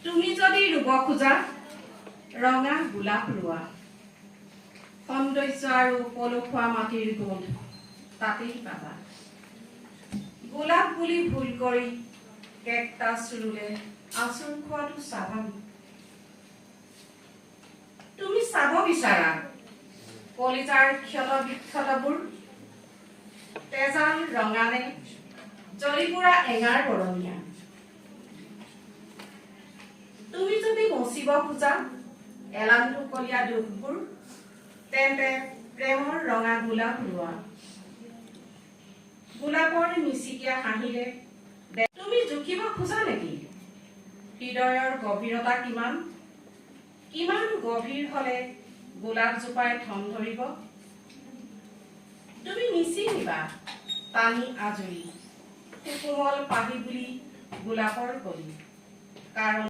তুমি যদি ৰুব খোজা ৰঙা গোলাপ ৰোৱা, সৌন্দৰ্য আৰু পলসুৱা মাটিৰ গোন্ধ তাতেই পাবা। গোলাপ বুলি ভুল কৰি কেকটাছ ৰুলে আঁচোৰ খোৱাটো স্বাভাৱিক। তুমি চাব বিচাৰা কলিজাৰ ক্ষত বিক্ষতবোৰ, তেজাল ৰঙানে জ্বলি পুৰা এঙাৰ বৰণীয়া। তুমি যদি মচিব খোজা এলান্ধুকলীয়া দুখবোৰ, তেন্তে প্ৰেমৰ ৰঙা গোলাপ ৰোৱা। গোলাপৰ মিচিকীয়া হাঁহিৰে তুমি জুখিব খোজা নেকি হৃদয়ৰ গভীৰতা কিমান? কিমান গভীৰ হলে গোলাপজোপাই থম ধৰিব? তুমি নিচিনিবা টানি আজৰি সুকোমল পাহি বুলি গোলাপৰ কলি, কাৰণ